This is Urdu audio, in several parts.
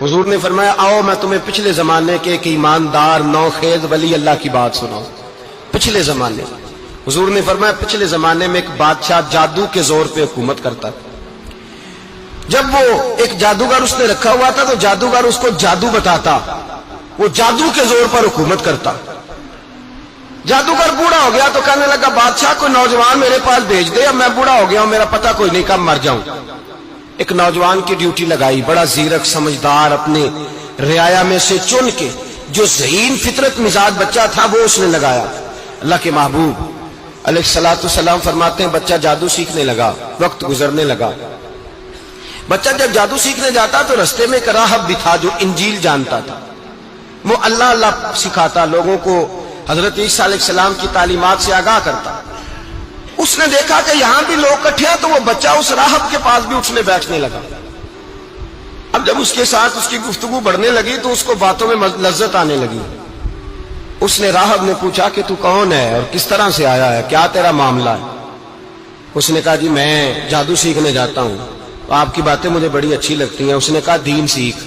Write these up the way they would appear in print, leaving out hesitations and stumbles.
حضور نے فرمایا آؤ میں تمہیں پچھلے زمانے کے ایک ایماندار نوخیز ولی اللہ کی بات سناؤں. پچھلے زمانے حضور نے فرمایا پچھلے زمانے میں ایک بادشاہ جادو کے زور پہ حکومت کرتا تھا. جب وہ ایک جادوگر اس نے رکھا ہوا تھا تو جادوگر اس کو جادو بتاتا, وہ جادو کے زور پر حکومت کرتا. جادوگر بوڑھا ہو گیا تو کہنے لگا بادشاہ کوئی نوجوان میرے پاس بھیج دے, اب میں بوڑھا ہو گیا ہوں میرا پتہ کوئی نہیں کب مر جاؤں. ایک نوجوان کی ڈیوٹی لگائی, بڑا زیرک سمجھدار, اپنے رعایا میں سے چن کے جو ذہین فطرت مزاج بچہ تھا وہ اس نے لگایا. اللہ کے محبوب علیہ الصلوۃ والسلام فرماتے ہیں بچہ جادو سیکھنے لگا, وقت گزرنے لگا. بچہ جب جادو سیکھنے جاتا تو رستے میں ایک راہب بھی تھا جو انجیل جانتا تھا. وہ اللہ اللہ سکھاتا, لوگوں کو حضرت عیسیٰ علیہ السلام کی تعلیمات سے آگاہ کرتا. اس نے دیکھا کہ یہاں بھی لوگ اکٹھے ہیں تو وہ بچہ اس راہب کے پاس بھی اٹھنے بیٹھنے لگا. اب جب اس کے ساتھ اس کی گفتگو بڑھنے لگی تو اس کو باتوں میں لذت آنے لگی. اس نے راہب نے پوچھا کہ تو کون ہے اور کس طرح سے آیا ہے, کیا تیرا معاملہ ہے؟ اس نے کہا جی میں جادو سیکھنے جاتا ہوں, آپ کی باتیں مجھے بڑی اچھی لگتی ہیں. اس نے کہا دین سیکھ,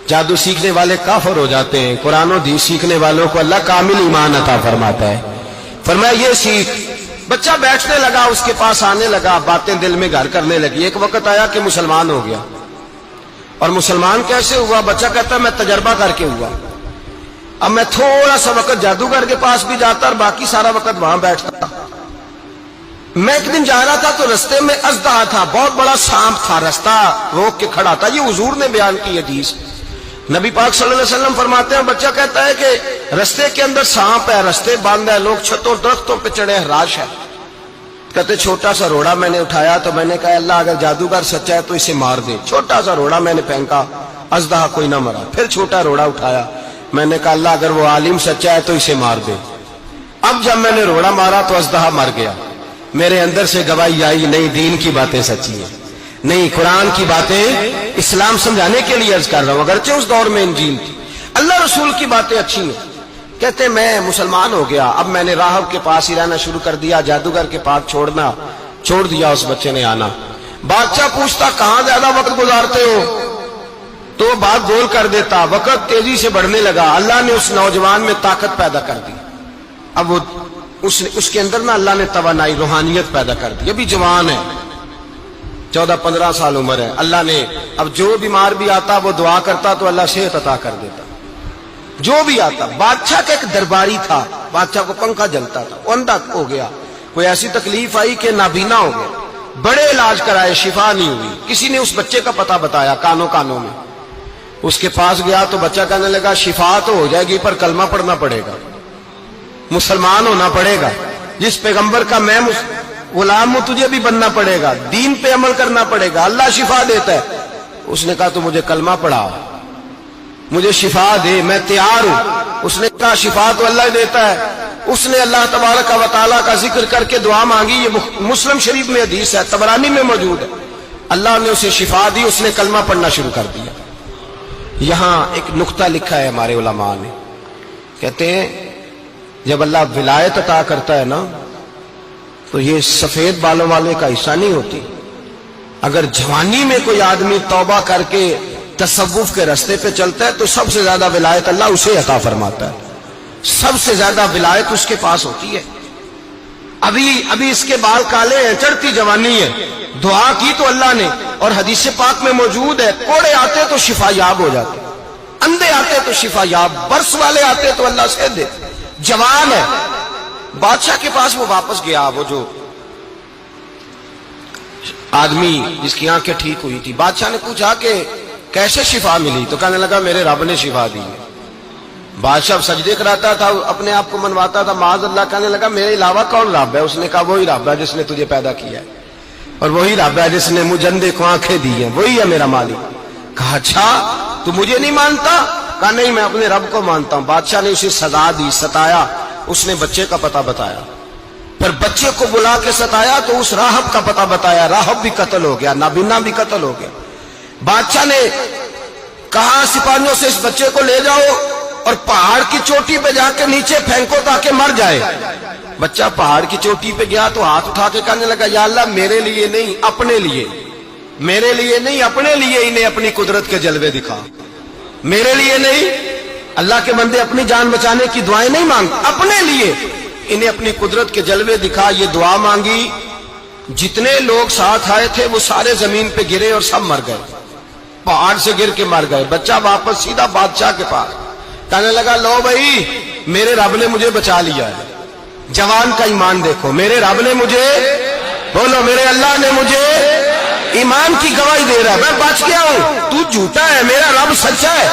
جادو سیکھنے والے کافر ہو جاتے ہیں, قرآن و حدیث سیکھنے والوں کو اللہ کامل ایمان عطا فرماتا ہے. فرمایا یہ سیکھ. بچہ بیٹھنے لگا, اس کے پاس آنے لگا, باتیں دل میں گھر کرنے لگی. ایک وقت آیا کہ مسلمان ہو گیا. اور مسلمان کیسے ہوا؟ بچہ کہتا ہے میں تجربہ کر کے ہوا. اب میں تھوڑا سا وقت جادوگر کے پاس بھی جاتا اور باقی سارا وقت وہاں بیٹھتا. میں ایک دن جا رہا تھا تو رستے میں اژدہا تھا, بہت بڑا سانپ تھا, رستہ روک کے کھڑا تھا. یہ حضور نے بیان کی حدیث. نبی پاک صلی اللہ علیہ وسلم فرماتے ہیں بچہ کہتا ہے کہ رستے کے اندر سانپ ہے, رستے بند ہے, لوگ چھتوں درختوں پہ چڑھے, راش ہے. کہتے چھوٹا سا روڑا میں نے اٹھایا تو میں نے کہا اللہ اگر جادوگر سچا ہے تو اسے مار دے. چھوٹا سا روڑا میں نے پھینکا, اژدہا کوئی نہ مرا. پھر چھوٹا روڑا اٹھایا, میں نے کہا اللہ اگر وہ عالم سچا ہے تو اسے مار دے. اب جب میں نے روڑا مارا تو اژدہا مر گیا. میرے اندر سے گواہی آئی نہیں دین کی باتیں سچی ہیں, نہیں قرآن کی باتیں اسلام سمجھانے کے لیے عرض کر رہا ہوں. اگرچہ اس دور میں انجیل تھی, اللہ رسول کی باتیں اچھی ہیں. کہتے میں مسلمان ہو گیا, اب میں نے راہب کے پاس ہی رہنا شروع کر دیا, جادوگر کے پاس چھوڑ دیا. اس بچے نے آنا. بادشاہ پوچھتا کہاں زیادہ وقت گزارتے ہو تو وہ بات گول کر دیتا. وقت تیزی سے بڑھنے لگا. اللہ نے اس نوجوان میں طاقت پیدا کر دی. اب وہ اس کے اندر نا اللہ نے توانائی روحانیت پیدا کر دی. ابھی جوان ہے, 14-15 سال عمر ہے. اللہ نے اب جو بیمار بھی آتا وہ دعا کرتا تو اللہ صحت عطا کر دیتا. جو بھی آتا. بادشاہ کا ایک درباری تھا, بادشاہ کو پنکھا جلتا تھا, وہ اندھا ہو گیا. کوئی ایسی تکلیف آئی کہ نابینا ہو گیا, بڑے علاج کرائے, شفا نہیں ہوئی. کسی نے اس بچے کا پتہ بتایا کانوں میں. اس کے پاس گیا تو بچہ کہنے لگا شفا تو ہو جائے گی پر کلمہ پڑھنا پڑے گا, مسلمان ہونا پڑے گا, جس پیغمبر کا میں غلام ہوں تجھے بھی بننا پڑے گا, دین پہ عمل کرنا پڑے گا, اللہ شفا دیتا ہے. اس نے کہا تو مجھے کلمہ پڑھا, مجھے شفا دے, میں تیار ہوں. اس نے کہا شفا تو اللہ دیتا ہے. اس نے اللہ تبارک و تعالیٰ کا ذکر کر کے دعا مانگی. یہ مسلم شریف میں حدیث ہے, طبرانی میں موجود ہے. اللہ نے اسے شفا دی, اس نے کلمہ پڑھنا شروع کر دیا. یہاں ایک نقطہ لکھا ہے ہمارے علماء نے, کہتے ہیں جب اللہ ولایت عطا کرتا ہے نا تو یہ سفید بالوں والے کا حصہ نہیں ہوتی. اگر جوانی میں کوئی آدمی توبہ کر کے تصوف کے راستے پہ چلتا ہے تو سب سے زیادہ ولایت اللہ اسے عطا فرماتا ہے, سب سے زیادہ ولایت اس کے پاس ہوتی ہے. ابھی اس کے بال کالے ہیں, چڑھتی جوانی ہے, دعا کی تو اللہ نے, اور حدیث پاک میں موجود ہے کوڑے آتے تو شفا یاب ہو جاتے, اندھے آتے تو شفا یاب, برس والے آتے تو اللہ سے دے. جوان ہے. بادشاہ کے پاس وہ واپس گیا, وہ جو آدمی جس کی آنکھیں ٹھیک ہوئی تھی. بادشاہ نے پوچھا کہ کیسے شفا ملی؟ تو کہنے لگا میرے رب نے شفا دی ہے. بادشاہ سجدے کراتا تھا, اپنے آپ کو منواتا تھا معاذ اللہ. کہنے لگا میرے علاوہ کون رب ہے؟ اس نے کہا وہی رب ہے جس نے تجھے پیدا کیا ہے, اور وہی رب ہے جس نے مجھے اندھے کو آنکھیں دی ہیں, وہی ہے میرا مالک. کہا اچھا تو مجھے نہیں مانتا؟ کہا نہیں میں اپنے رب کو مانتا ہوں. بادشاہ نے اسے سزا دی, ستایا. اس نے بچے کا پتہ بتایا, پھر بچے کو بلا کے ستایا تو اس راہب کا پتہ بتایا. راہب بھی قتل ہو گیا, نابینا بھی قتل ہو گیا. بادشاہ نے کہا سپاہیوں سے اس بچے کو لے جاؤ اور پہاڑ کی چوٹی پہ جا کے نیچے پھینکو تاکہ مر جائے. بچہ پہاڑ کی چوٹی پہ گیا تو ہاتھ اٹھا کے کہنے لگا یا اللہ میرے لیے نہیں اپنے لیے, میرے لیے نہیں اپنے لیے انہیں اپنی قدرت کے جلوے دکھا. میرے لیے نہیں. اللہ کے بندے اپنی جان بچانے کی دعائیں نہیں مانگتے, اپنے لیے انہیں اپنی قدرت کے جلوے دکھا. یہ دعا مانگی, جتنے لوگ ساتھ آئے تھے وہ سارے زمین پہ گرے اور سب مر گئے, پہاڑ سے گر کے مر گئے. بچہ واپس سیدھا بادشاہ کے پاس کہنے لگا لو بھائی میرے رب نے مجھے بچا لیا ہے. جوان کا ایمان دیکھو, میرے رب نے مجھے, بولو میرے اللہ نے مجھے ایمان کی گواہی دے رہا ہے, میں بچ گیا ہوں, تو جھوٹا ہے, میرا رب سچا ہے.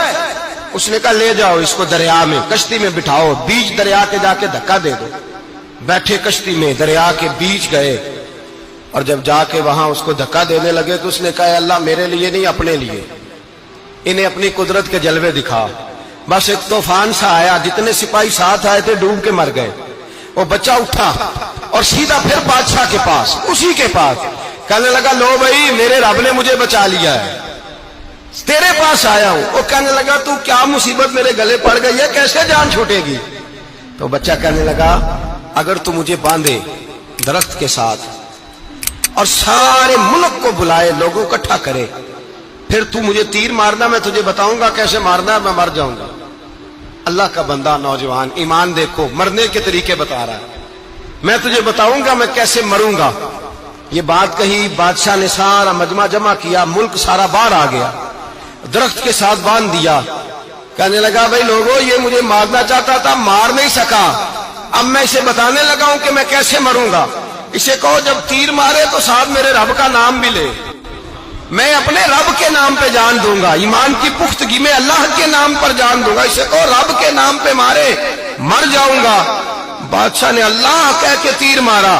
اس نے کہا لے جاؤ اس کو دریا میں, کشتی میں بٹھاؤ, بیچ دریا کے جا کے دھکا دے دو. بیٹھے کشتی میں, دریا کے بیچ گئے, اور جب جا کے وہاں اس کو دھکا دینے لگے تو اس نے کہا اللہ میرے لیے نہیں اپنے لیے انہیں اپنی قدرت کے جلوے دکھا. بس ایک طوفان سا آیا, جتنے سپاہی ساتھ آئے تھے ڈوب کے مر گئے. وہ بچہ اٹھا اور سیدھا پھر بادشاہ کے پاس, اسی کے پاس کہنے لگا لو بھائی میرے رب نے مجھے بچا لیا ہے, تیرے پاس آیا ہوں. وہ کہنے لگا تو کیا مصیبت میرے گلے پڑ گئی ہے, کیسے جان چھوٹے گی؟ تو بچہ کہنے لگا اگر تو مجھے باندھے درخت کے ساتھ اور سارے ملک کو بلائے, لوگوں کو اکٹھا کرے, پھر تو مجھے تیر مارنا, میں تجھے بتاؤں گا کیسے مارنا ہے, میں مر جاؤں گا. اللہ کا بندہ نوجوان, ایمان دیکھو, مرنے کے طریقے بتا رہا ہے, میں تجھے بتاؤں گا میں کیسے مروں گا. یہ بات کہی, بادشاہ نے سارا مجمع جمع کیا, ملک سارا باہر آ گیا, درخت کے ساتھ باندھ دیا. کہنے لگا بھائی لوگوں یہ مجھے مارنا چاہتا تھا, مار نہیں سکا, اب میں اسے بتانے لگا ہوں کہ میں کیسے مروں گا. اسے کہو جب تیر مارے تو ساتھ میرے رب کا نام بھی لے, میں اپنے رب کے نام پہ جان دوں گا, ایمان کی پختگی میں اللہ کے نام پر جان دوں گا. اسے کہو رب کے نام پہ مارے, مر جاؤں گا. بادشاہ نے اللہ کہہ کے تیر مارا,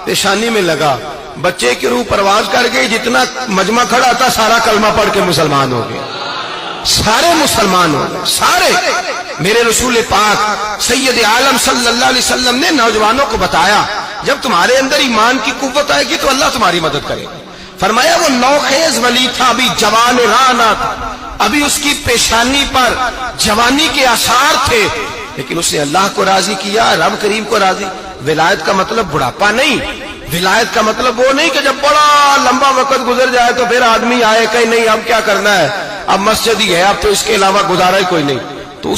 پیشانی میں لگا, بچے کی روح پرواز کر گئی. جتنا مجمع کھڑا تھا سارا کلمہ پڑھ کے مسلمان ہو گیا, سارے مسلمان ہو گئے سارے. میرے رسول پاک سید عالم صلی اللہ علیہ وسلم نے نوجوانوں کو بتایا جب تمہارے اندر ایمان کی قوت آئے گی تو اللہ تمہاری مدد کرے گا. فرمایا وہ نوخیز ولی تھا, ابھی جوان رانا تھا, ابھی اس کی پیشانی پر جوانی کے آثار تھے, لیکن اس نے اللہ کو راضی کیا, رب کریم کو راضی. ولایت کا مطلب بڑھاپا نہیں, ولایت کا مطلب وہ نہیں کہ جب بڑا لمبا وقت گزر جائے تو پھر آدمی آئے کہ نہیں اب کیا کرنا ہے, اب مسجد ہی ہے, اب تو اس کے علاوہ گزارا ہی کوئی نہیں. تو